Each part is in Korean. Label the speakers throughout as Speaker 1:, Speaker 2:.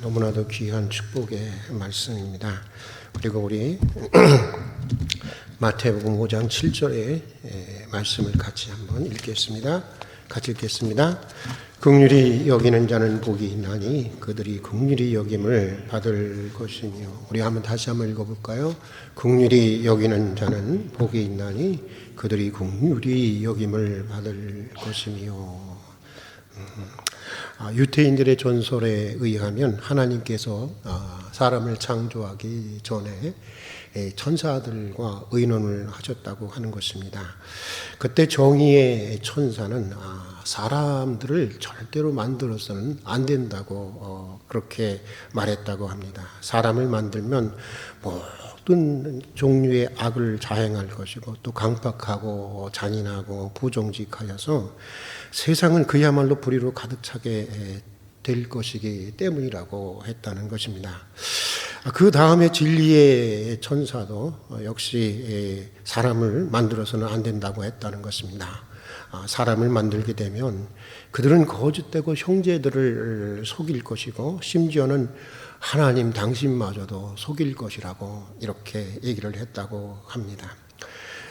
Speaker 1: 너무나도 귀한 축복의 말씀입니다. 그리고 우리 마태복음 5장 7절의 말씀을 같이 한번 읽겠습니다. 같이 읽겠습니다. 긍휼히 여기는 자는 복이 있나니 그들이 긍휼히 여김을 받을 것이며. 우리 다시 한번 읽어볼까요? 긍휼히 여기는 자는 복이 있나니 그들이 긍휼히 여김을 받을 것이며. 유태인들의 전설에 의하면 하나님께서 사람을 창조하기 전에 천사들과 의논을 하셨다고 하는 것입니다. 그때 정의의 천사는 사람들을 절대로 만들어서는 안 된다고 그렇게 말했다고 합니다. 사람을 만들면 모든 종류의 악을 자행할 것이고 또 강팍하고 잔인하고 부정직하여서 세상은 그야말로 불의로 가득 차게 될 것이기 때문이라고 했다는 것입니다. 그 다음에 진리의 천사도 역시 사람을 만들어서는 안 된다고 했다는 것입니다. 사람을 만들게 되면 그들은 거짓되고 형제들을 속일 것이고 심지어는 하나님 당신마저도 속일 것이라고 이렇게 얘기를 했다고 합니다.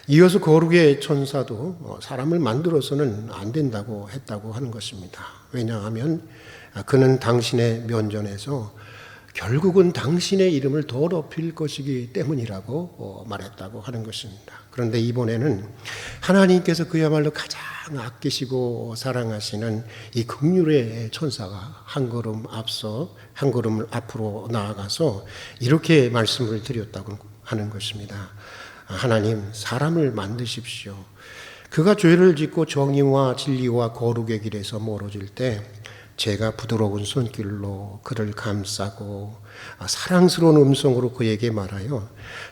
Speaker 1: 이어서 거룩의 천사도 사람을 만들어서는 안 된다고 했다고 하는 것입니다. 왜냐하면 그는 당신의 면전에서 결국은 당신의 이름을 더럽힐 것이기 때문이라고 말했다고 하는 것입니다. 그런데 이번에는 하나님께서 그야말로 가장 아끼시고 사랑하시는 이 긍휼의 천사가 한 걸음을 앞으로 나아가서 이렇게 말씀을 드렸다고 하는 것입니다. 하나님, 사람을 만드십시오. 그가 죄를 짓고 정의와 진리와 거룩의 길에서 멀어질 때 제가 부드러운 손길로 그를 감싸고 사랑스러운 음성으로 그에게 말하여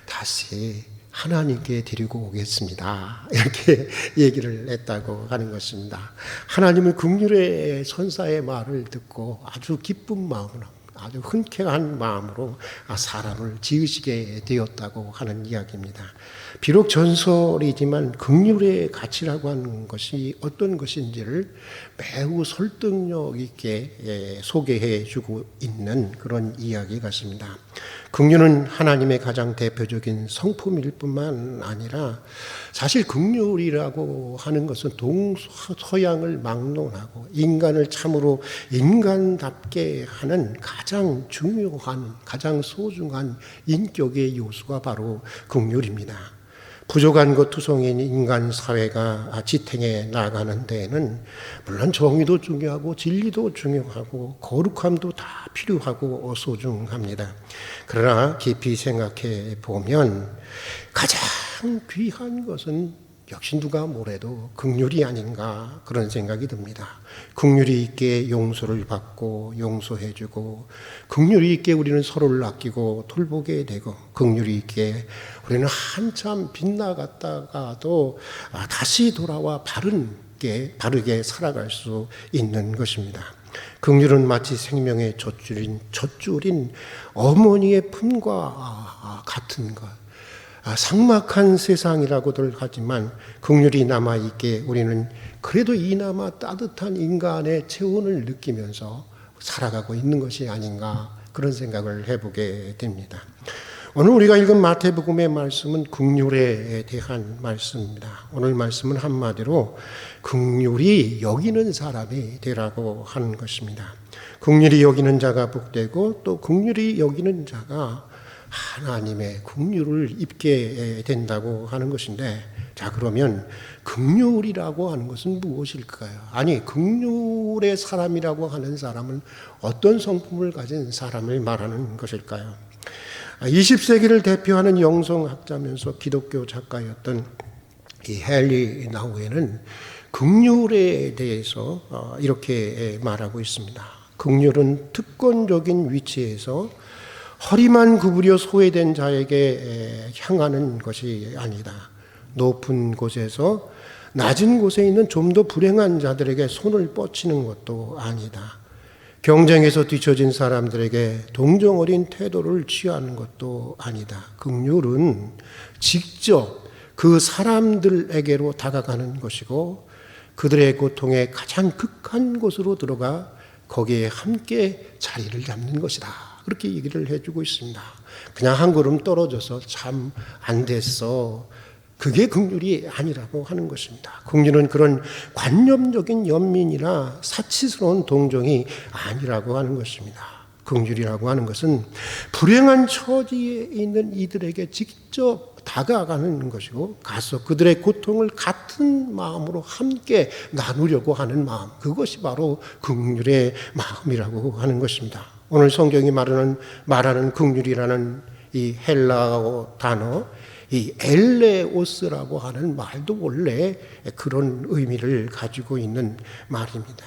Speaker 1: 다시 하나님께 데리고 오겠습니다. 이렇게 얘기를 했다고 하는 것입니다. 하나님은 긍휼의 천사의 말을 듣고 아주 기쁜 마음으로, 아주 흔쾌한 마음으로 사람을 지으시게 되었다고 하는 이야기입니다. 비록 전설이지만 긍휼의 가치라고 하는 것이 어떤 것인지를 매우 설득력 있게 소개해 주고 있는 그런 이야기 같습니다. 긍휼은 하나님의 가장 대표적인 성품일 뿐만 아니라 사실 긍휼이라고 하는 것은 동서양을 막론하고 인간을 참으로 인간답게 하는 가장 중요한, 가장 소중한 인격의 요소가 바로 긍휼입니다. 부족한 것 투성인 인간 사회가 지탱해 나가는 데에는 물론 정의도 중요하고 진리도 중요하고 거룩함도 다 필요하고 소중합니다. 그러나 깊이 생각해 보면 가장 귀한 것은 역시 누가 뭐래도 긍휼이 아닌가 그런 생각이 듭니다. 긍휼이 있게 용서를 받고 용서해주고 긍휼이 있게 우리는 서로를 아끼고 돌보게 되고 긍휼이 있게 우리는 한참 빗나갔다가도 다시 돌아와 바르게 살아갈 수 있는 것입니다. 긍휼은 마치 생명의 젖줄인 어머니의 품과 같은 것. 삭막한 세상이라고들 하지만 긍휼이 남아있게 우리는 그래도 이나마 따뜻한 인간의 체온을 느끼면서 살아가고 있는 것이 아닌가 그런 생각을 해보게 됩니다. 오늘 우리가 읽은 마태복음의 말씀은 긍휼에 대한 말씀입니다. 오늘 말씀은 한마디로 긍휼히 여기는 사람이 되라고 하는 것입니다. 긍휼히 여기는 자가 복되고 또 긍휼히 여기는 자가 하나님의 긍휼을 입게 된다고 하는 것인데, 자, 그러면 긍휼이라고 하는 것은 무엇일까요? 아니, 긍휼의 사람이라고 하는 사람은 어떤 성품을 가진 사람을 말하는 것일까요? 20세기를 대표하는 영성학자면서 기독교 작가였던 이 헨리 나우에는 긍휼에 대해서 이렇게 말하고 있습니다. 긍휼은 특권적인 위치에서 허리만 구부려 소외된 자에게 향하는 것이 아니다. 높은 곳에서 낮은 곳에 있는 좀 더 불행한 자들에게 손을 뻗치는 것도 아니다. 경쟁에서 뒤처진 사람들에게 동정 어린 태도를 취하는 것도 아니다. 긍휼은 직접 그 사람들에게로 다가가는 것이고 그들의 고통의 가장 극한 곳으로 들어가 거기에 함께 자리를 잡는 것이다. 그렇게 얘기를 해주고 있습니다. 그냥 한 걸음 떨어져서 참 안 됐어. 그게 긍휼이 아니라고 하는 것입니다. 긍휼은 그런 관념적인 연민이나 사치스러운 동정이 아니라고 하는 것입니다. 긍휼이라고 하는 것은 불행한 처지에 있는 이들에게 직접 다가가는 것이고, 가서 그들의 고통을 같은 마음으로 함께 나누려고 하는 마음, 그것이 바로 긍휼의 마음이라고 하는 것입니다. 오늘 성경이 말하는 긍휼이라는 이 헬라어 단어, 이 엘레오스라고 하는 말도 원래 그런 의미를 가지고 있는 말입니다.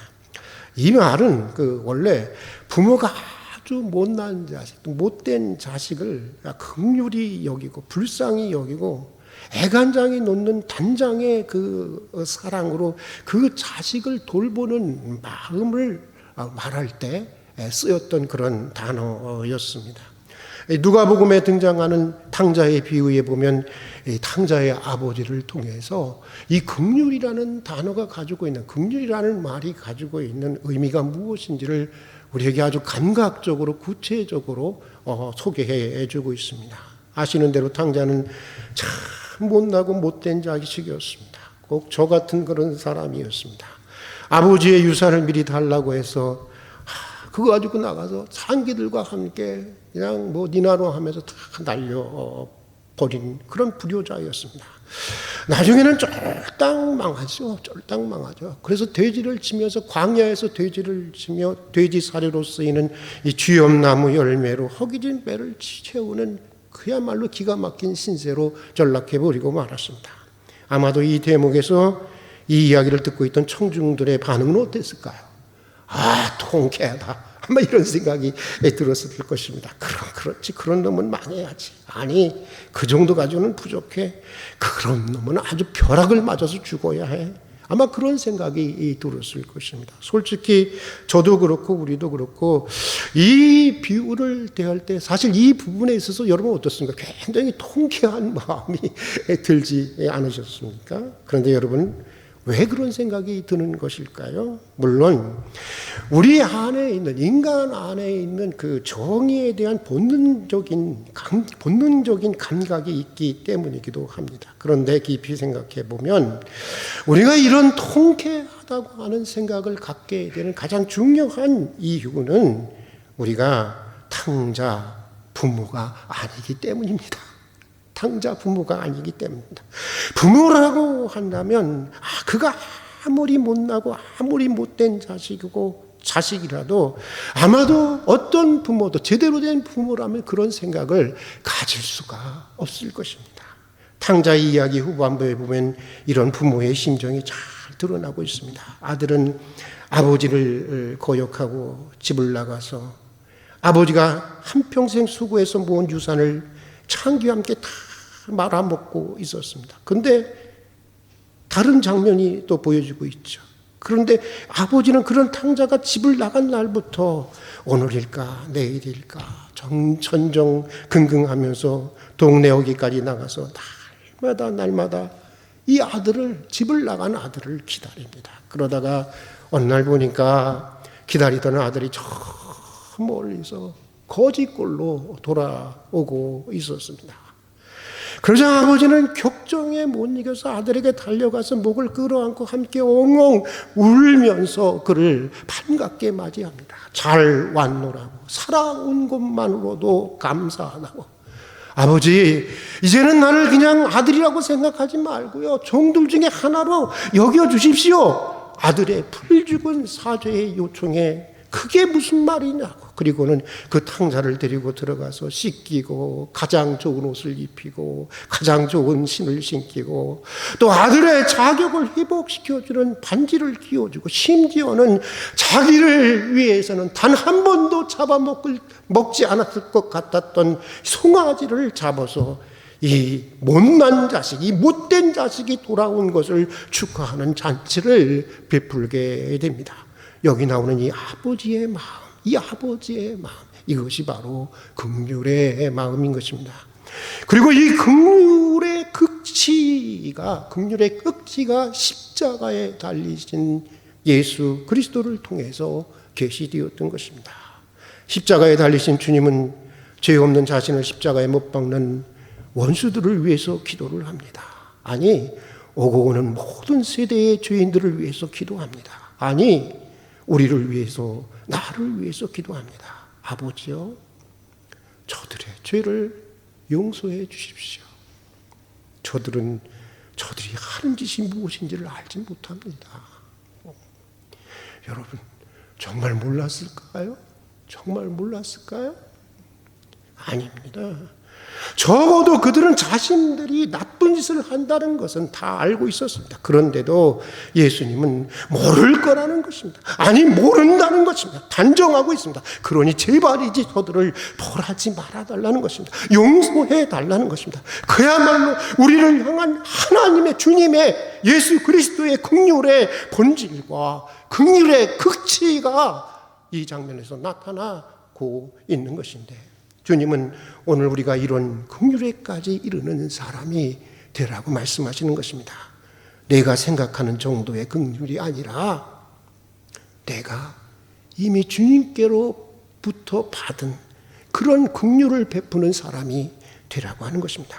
Speaker 1: 이 말은 원래 부모가 아주 못난 자식, 못된 자식을 긍휼히 여기고 불쌍히 여기고 애간장이 놓는 단장의 그 사랑으로 그 자식을 돌보는 마음을 말할 때 쓰였던 그런 단어였습니다. 누가복음에 등장하는 탕자의 비유에 보면 이 탕자의 아버지를 통해서 이 긍휼이라는 단어가 가지고 있는, 긍휼이라는 말이 가지고 있는 의미가 무엇인지를 우리에게 아주 감각적으로 구체적으로 소개해 주고 있습니다. 아시는 대로 탕자는 참 못나고 못된 자식이었습니다. 꼭 저 같은 그런 사람이었습니다. 아버지의 유산을 미리 달라고 해서 그거 가지고 나가서 장기들과 함께 그냥 니나노 하면서 다 날려버린 그런 불효자였습니다. 나중에는 쫄딱 망하죠. 그래서 돼지를 치면서, 광야에서 돼지를 치며 돼지 사료로 쓰이는 이 쥐엄나무 열매로 허기진 배를 채우는 그야말로 기가 막힌 신세로 전락해버리고 말았습니다. 아마도 이 대목에서 이 이야기를 듣고 있던 청중들의 반응은 어땠을까요? 통쾌하다. 아마 이런 생각이 들었을 것입니다. 그렇지. 그런 놈은 망해야지. 아니, 그 정도 가지고는 부족해. 그런 놈은 아주 벼락을 맞아서 죽어야 해. 아마 그런 생각이 들었을 것입니다. 솔직히 저도 그렇고 우리도 그렇고 이 비유를 대할 때 사실 이 부분에 있어서 여러분 어떻습니까? 굉장히 통쾌한 마음이 들지 않으셨습니까? 그런데 여러분, 왜 그런 생각이 드는 것일까요? 물론 우리 안에 있는, 인간 안에 있는 그 정의에 대한 본능적인 감각이 있기 때문이기도 합니다. 그런데 깊이 생각해 보면 우리가 이런 통쾌하다고 하는 생각을 갖게 되는 가장 중요한 이유는 우리가 탕자 부모가 아니기 때문입니다. 탕자 부모가 아니기 때문입니다. 부모라고 한다면 그가 아무리 못나고 아무리 못된 자식이라도 아마도 어떤 부모도 제대로 된 부모라면 그런 생각을 가질 수가 없을 것입니다. 탕자의 이야기 후반부에 보면 이런 부모의 심정이 잘 드러나고 있습니다. 아들은 아버지를 거역하고 집을 나가서 아버지가 한평생 수고해서 모은 유산을 창기와 함께 다 말아먹고 있었습니다. 그런데 다른 장면이 또 보여지고 있죠. 그런데 아버지는 그런 탕자가 집을 나간 날부터 오늘일까 내일일까 전전긍긍하면서 동네 어귀까지 나가서 날마다 이 집을 나간 아들을 기다립니다. 그러다가 어느 날 보니까 기다리던 아들이 저 멀리서 거지꼴로 돌아오고 있었습니다. 그러자 아버지는 격정에 못 이겨서 아들에게 달려가서 목을 끌어안고 함께 엉엉 울면서 그를 반갑게 맞이합니다. 잘 왔노라고, 살아온 것만으로도 감사하다고. 아버지, 이제는 나를 그냥 아들이라고 생각하지 말고요, 종들 중에 하나로 여겨주십시오. 아들의 풀죽은 사죄의 요청에 그게 무슨 말이냐고. 그리고는 그 탕자를 데리고 들어가서 씻기고 가장 좋은 옷을 입히고 가장 좋은 신을 신기고 또 아들의 자격을 회복시켜주는 반지를 끼워주고 심지어는 자기를 위해서는 단 한 번도 잡아먹지 않았을 것 같았던 송아지를 잡아서 이 못난 자식, 이 못된 자식이 돌아온 것을 축하하는 잔치를 베풀게 됩니다. 여기 나오는 이 아버지의 마음, 이것이 바로 긍휼의 마음인 것입니다. 그리고 이 긍휼의 극치가 십자가에 달리신 예수 그리스도를 통해서 계시되었던 것입니다. 십자가에 달리신 주님은 죄 없는 자신을 십자가에 못 박는 원수들을 위해서 기도를 합니다. 아니, 오고 오는 모든 세대의 죄인들을 위해서 기도합니다. 아니, 우리를 위해서, 나를 위해서 기도합니다. 아버지요, 저들의 죄를 용서해 주십시오. 저들이 하는 짓이 무엇인지를 알지 못합니다. 여러분, 정말 몰랐을까요? 정말 몰랐을까요? 아닙니다. 적어도 그들은 자신들이 나쁜 짓을 한다는 것은 다 알고 있었습니다. 그런데도 예수님은 모를 거라는 것입니다. 아니, 모른다는 것입니다. 단정하고 있습니다. 그러니 제발 이제 저들을 벌하지 말아달라는 것입니다. 용서해 달라는 것입니다. 그야말로 우리를 향한 하나님의, 주님의, 예수 그리스도의 긍휼의 본질과 긍휼의 극치가 이 장면에서 나타나고 있는 것인데, 주님은 오늘 우리가 이런 긍휼에까지 이르는 사람이 되라고 말씀하시는 것입니다. 내가 생각하는 정도의 긍휼이 아니라 내가 이미 주님께로부터 받은 그런 긍휼을 베푸는 사람이 되라고 하는 것입니다.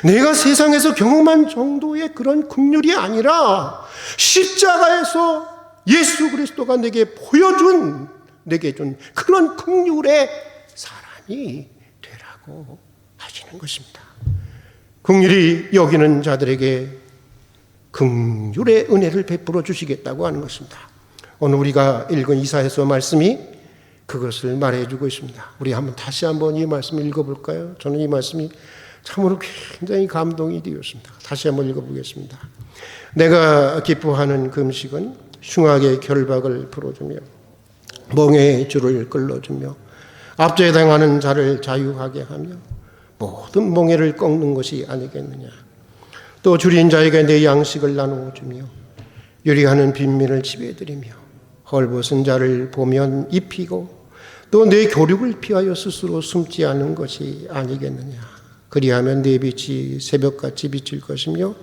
Speaker 1: 내가 세상에서 경험한 정도의 그런 긍휼이 아니라 십자가에서 예수 그리스도가 내게 보여준, 내게 준 그런 긍휼의 사람이 되라고 하시는 것입니다. 긍휼히 여기는 자들에게 긍휼의 은혜를 베풀어 주시겠다고 하는 것입니다. 오늘 우리가 읽은 이사야서 말씀이 그것을 말해주고 있습니다. 우리 다시 한번 이 말씀을 읽어볼까요? 저는 이 말씀이 참으로 굉장히 감동이 되었습니다. 다시 한번 읽어보겠습니다. 내가 기뻐하는 금식은 흉악의 결박을 풀어주며 멍에의 줄을 끌어주며 압제에 당하는 자를 자유하게 하며 모든 멍에를 꺾는 것이 아니겠느냐. 또 줄인 자에게 내 양식을 나누어 주며 요리하는 빈민을 집에 들이며 헐벗은 자를 보면 입히고 또 내 교육을 피하여 스스로 숨지 않는 것이 아니겠느냐. 그리하면 내 빛이 새벽같이 비칠 것이며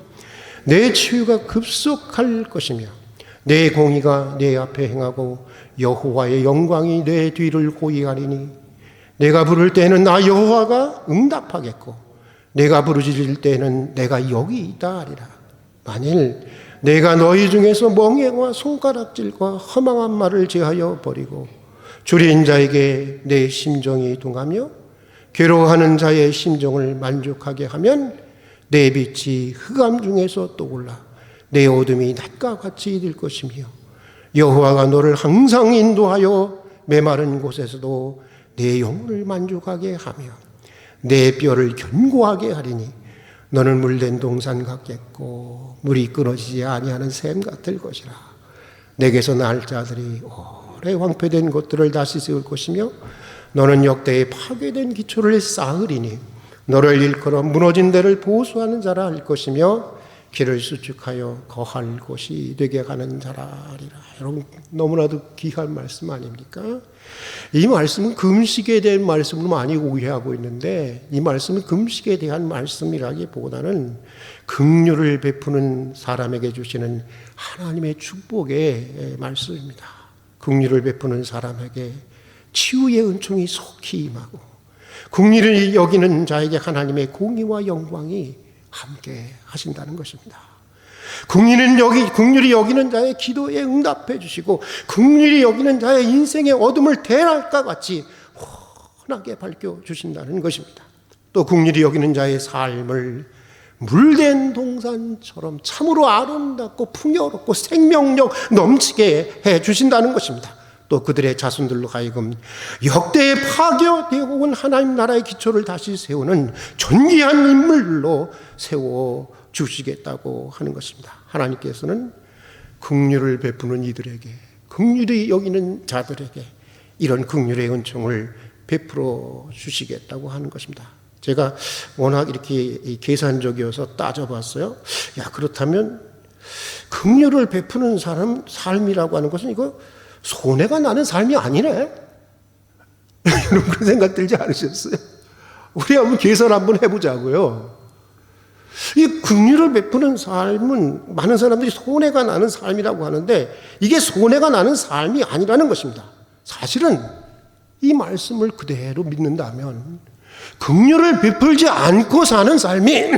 Speaker 1: 내 치유가 급속할 것이며 내 공의가 내 앞에 행하고 여호와의 영광이 내 뒤를 호위하리니 내가 부를 때에는 나 여호와가 응답하겠고 내가 부르짖을 때에는 내가 여기 있다 하리라. 만일 내가 너희 중에서 멍에와 손가락질과 허망한 말을 제하여 버리고 줄인 자에게 내 심정이 동하며 괴로워하는 자의 심정을 만족하게 하면 내 빛이 흑암 중에서 떠올라 내 어둠이 낮과 같이 될 것이며 여호와가 너를 항상 인도하여 메마른 곳에서도 내 영혼을 만족하게 하며 내 뼈를 견고하게 하리니 너는 물된 동산 같겠고 물이 끊어지지 아니하는 샘 같을 것이라. 내게서 날 자들이 오래 황폐된 것들을 다시 세울 것이며 너는 역대의 파괴된 기초를 쌓으리니 너를 일컬어 무너진 데를 보수하는 자라 할 것이며 길을 수축하여 거할 곳이 되게 하는 자라리라. 여러분, 너무나도 귀한 말씀 아닙니까? 이 말씀은 금식에 대한 말씀으로 많이 오해하고 있는데, 이 말씀은 금식에 대한 말씀이라기보다는 긍휼을 베푸는 사람에게 주시는 하나님의 축복의 말씀입니다. 긍휼을 베푸는 사람에게 치유의 은총이 속히 임하고 긍휼을 여기는 자에게 하나님의 공의와 영광이 함께 하신다는 것입니다. 긍휼히 여기는 자의 기도에 응답해 주시고 긍휼히 여기는 자의 인생의 어둠을 대낮과 같이 환하게 밝혀 주신다는 것입니다. 또 긍휼히 여기는 자의 삶을 물된 동산처럼 참으로 아름답고 풍요롭고 생명력 넘치게 해 주신다는 것입니다. 또 그들의 자손들로 하여금 역대의 파괴되어 온 하나님 나라의 기초를 다시 세우는 존귀한 인물로 세워 주시겠다고 하는 것입니다. 하나님께서는 긍휼을 베푸는 이들에게, 긍휼히 여기는 자들에게 이런 긍휼의 은총을 베풀어 주시겠다고 하는 것입니다. 제가 워낙 이렇게 계산적이어서 따져봤어요. 야, 그렇다면 긍휼을 베푸는 사람 삶이라고 하는 것은 이거 손해가 나는 삶이 아니네. 여러분 그런 생각 들지 않으셨어요? 우리 한번 계산 한번 해보자고요. 이 긍휼을 베푸는 삶은 많은 사람들이 손해가 나는 삶이라고 하는데 이게 손해가 나는 삶이 아니라는 것입니다. 사실은 이 말씀을 그대로 믿는다면 긍휼을 베풀지 않고 사는 삶이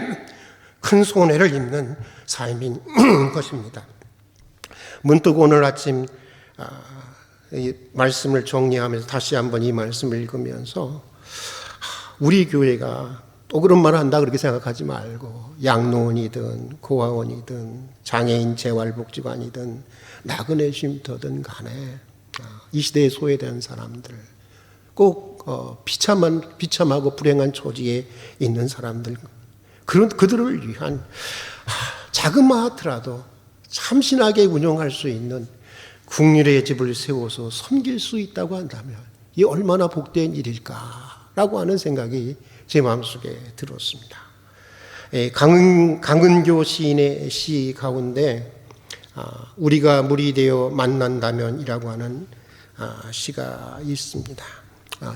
Speaker 1: 큰 손해를 입는 삶인 것입니다. 문득 오늘 아침 이 말씀을 정리하면서 다시 한번 이 말씀을 읽으면서 우리 교회가 또 그런 말을 한다 그렇게 생각하지 말고 양로원이든 고아원이든 장애인 재활복지관이든 나그네 쉼터든 간에 이 시대에 소외된 사람들 꼭 비참하고 불행한 처지에 있는 사람들 그들을 위한 자그마하더라도 참신하게 운영할 수 있는 긍휼의 집을 세워서 섬길 수 있다고 한다면 이 얼마나 복된 일일까라고 하는 생각이 제 마음속에 들었습니다. 강은교 시인의 시 가운데 우리가 물이 되어 만난다면이라고 하는 시가 있습니다.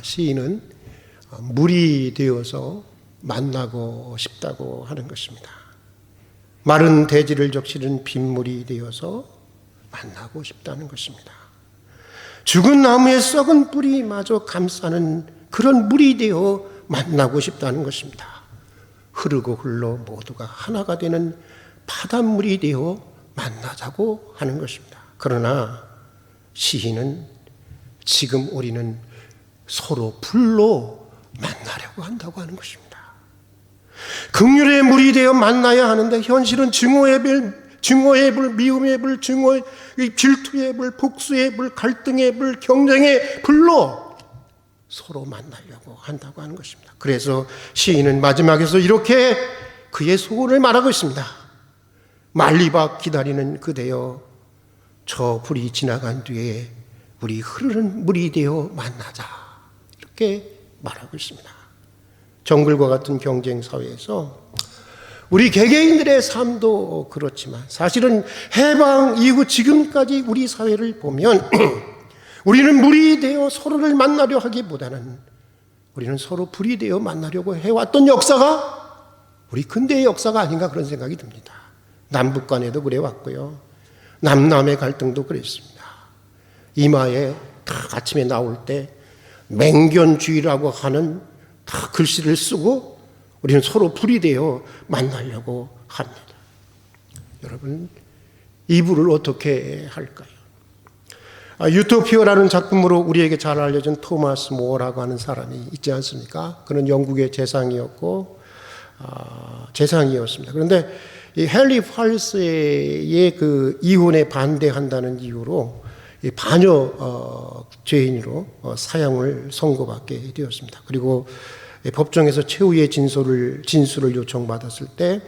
Speaker 1: 시인은 물이 되어서 만나고 싶다고 하는 것입니다. 마른 대지를 적시는 빗물이 되어서 만나고 싶다는 것입니다. 죽은 나무의 썩은 뿌리마저 감싸는 그런 물이 되어 만나고 싶다는 것입니다. 흐르고 흘러 모두가 하나가 되는 바닷물이 되어 만나자고 하는 것입니다. 그러나 시인은 지금 우리는 서로 불로 만나려고 한다고 하는 것입니다. 긍휼의 물이 되어 만나야 하는데 현실은 증오의 불, 미움의 불, 질투의 불, 복수의 불, 갈등의 불, 경쟁의 불로 서로 만나려고 한다고 하는 것입니다. 그래서 시인은 마지막에서 이렇게 그의 소원을 말하고 있습니다. 말리박 기다리는 그대여 저 불이 지나간 뒤에 우리 흐르는 물이 되어 만나자 이렇게 말하고 있습니다. 정글과 같은 경쟁 사회에서 우리 개개인들의 삶도 그렇지만 사실은 해방 이후 지금까지 우리 사회를 보면 우리는 물이 되어 서로를 만나려 하기보다는 우리는 서로 불이 되어 만나려고 해왔던 역사가 우리 근대의 역사가 아닌가 그런 생각이 듭니다. 남북 간에도 그래왔고요. 남남의 갈등도 그랬습니다. 이마에 딱 아침에 나올 때 맹견주의라고 하는 다 글씨를 쓰고 우리는 서로 불이 되어 만나려고 합니다. 여러분, 이 불을 어떻게 할까요? 유토피아라는 작품으로 우리에게 잘 알려진 토마스 모어라고 하는 사람이 있지 않습니까? 그는 영국의 재상이었습니다. 그런데 이 헨리 팔스의 그 이혼에 반대한다는 이유로 반여 죄인으로 사형을 선고받게 되었습니다. 그리고 법정에서 최후의 진술을 요청받았을 때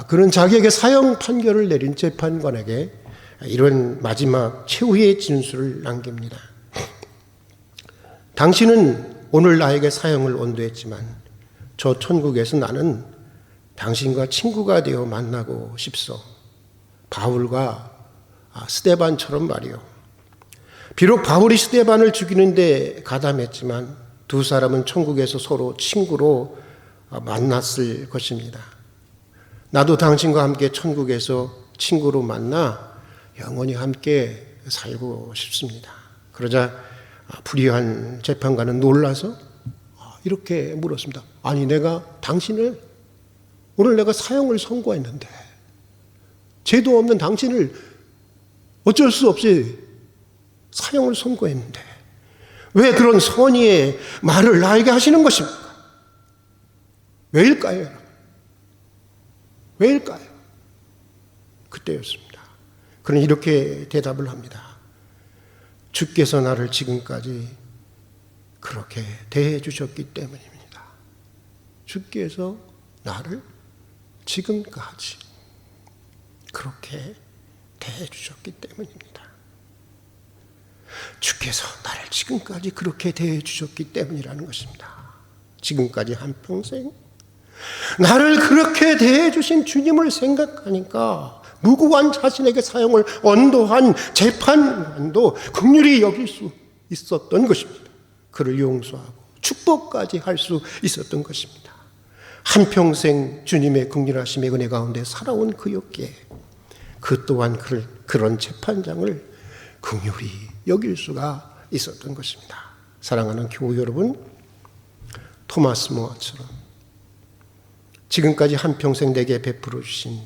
Speaker 1: 그는 자기에게 사형 판결을 내린 재판관에게 이런 마지막 최후의 진술을 남깁니다. 당신은 오늘 나에게 사형을 언도했지만 저 천국에서 나는 당신과 친구가 되어 만나고 싶소. 바울과 스데반처럼 말이요. 비록 바울이 스데반을 죽이는데 가담했지만 두 사람은 천국에서 서로 친구로 만났을 것입니다. 나도 당신과 함께 천국에서 친구로 만나 영원히 함께 살고 싶습니다. 그러자 불의한 재판관은 놀라서 이렇게 물었습니다. 아니, 오늘 내가 사형을 선고했는데 죄도 없는 당신을 어쩔 수 없이 사형을 선고했는데 왜 그런 선의의 말을 나에게 하시는 것입니까? 왜일까요? 왜일까요? 그때였습니다. 그는 이렇게 대답을 합니다. 주께서 나를 지금까지 그렇게 대해 주셨기 때문입니다. 주께서 나를 지금까지 그렇게 대해 주셨기 때문입니다. 주께서 나를 지금까지 그렇게 대해 주셨기 때문이라는 것입니다. 지금까지 한평생 나를 그렇게 대해 주신 주님을 생각하니까 무고한 자신에게 사형을 언도한 재판관도 긍휼히 여길 수 있었던 것입니다. 그를 용서하고 축복까지 할 수 있었던 것입니다. 한평생 주님의 긍휼하심의 은혜 가운데 살아온 그였기에 그 또한 그런 재판장을 긍휼히 여길 수가 있었던 것입니다. 사랑하는 교우 여러분, 토마스 모어처럼 지금까지 한평생 내게 베풀어 주신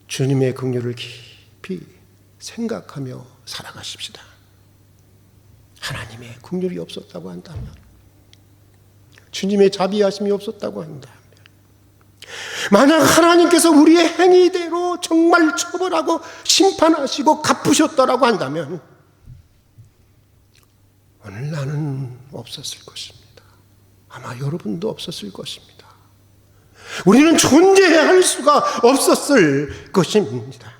Speaker 1: 주님의 긍휼을 깊이 생각하며 살아가십시다. 하나님의 긍휼이 없었다고 한다면, 주님의 자비하심이 없었다고 한다면, 만약 하나님께서 우리의 행위대로 정말 처벌하고 심판하시고 갚으셨다라고 한다면 오늘 나는 없었을 것입니다. 아마 여러분도 없었을 것입니다. 우리는 존재할 수가 없었을 것입니다.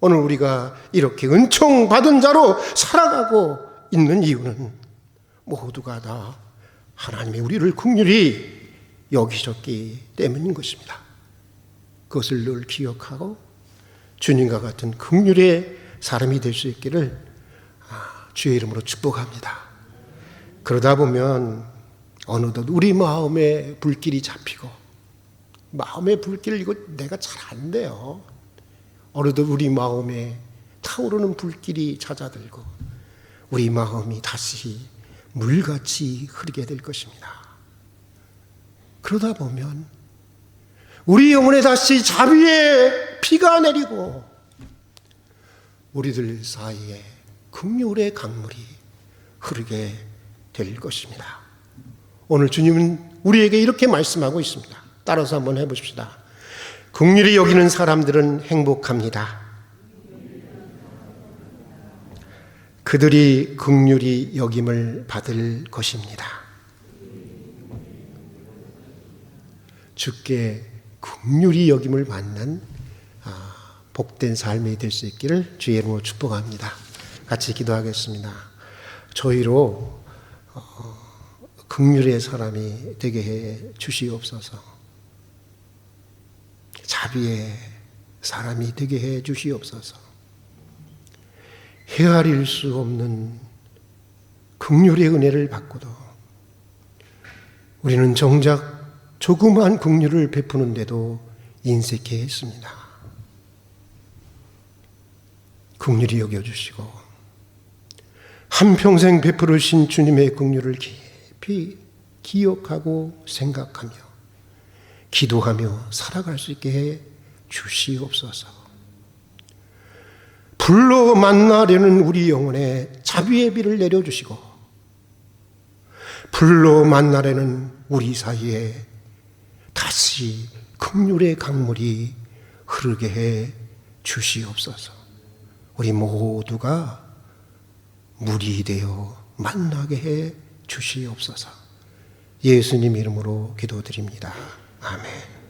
Speaker 1: 오늘 우리가 이렇게 은총 받은 자로 살아가고 있는 이유는 모두가 다 하나님이 우리를 긍휼히 여기셨기 때문인 것입니다. 그것을 늘 기억하고 주님과 같은 긍휼의 사람이 될 수 있기를 주의 이름으로 축복합니다. 그러다 보면 어느덧 우리 마음에 불길이 잡히고, 마음의 불길 이거 내가 잘 안 돼요. 어느덧 우리 마음에 타오르는 불길이 잦아들고 우리 마음이 다시 물같이 흐르게 될 것입니다. 그러다 보면 우리 영혼에 다시 자비의 비가 내리고 우리들 사이에 긍휼의 강물이 흐르게 될 것입니다. 오늘 주님은 우리에게 이렇게 말씀하고 있습니다. 따라서 한번 해보십시다. 긍휼히 여기는 사람들은 행복합니다. 그들이 긍휼히 여김을 받을 것입니다. 주께 긍휼히 여김을 받는 복된 삶이 될 수 있기를 주의 이름으로 축복합니다. 같이 기도하겠습니다. 저희로 긍휼의 사람이 되게 해 주시옵소서. 자비의 사람이 되게 해 주시옵소서. 헤아릴 수 없는 긍휼의 은혜를 받고도 우리는 정작 조그만 긍휼을 베푸는데도 인색해 했습니다. 긍휼히 여겨주시고 한평생 베풀으신 주님의 긍휼을 깊이 기억하고 생각하며 기도하며 살아갈 수 있게 해 주시옵소서. 불로 만나려는 우리 영혼에 자비의 비를 내려주시고 불로 만나려는 우리 사이에 다시 긍휼의 강물이 흐르게 해 주시옵소서. 우리 모두가 물이 되어 만나게 해 주시옵소서. 예수님 이름으로 기도드립니다. 아멘.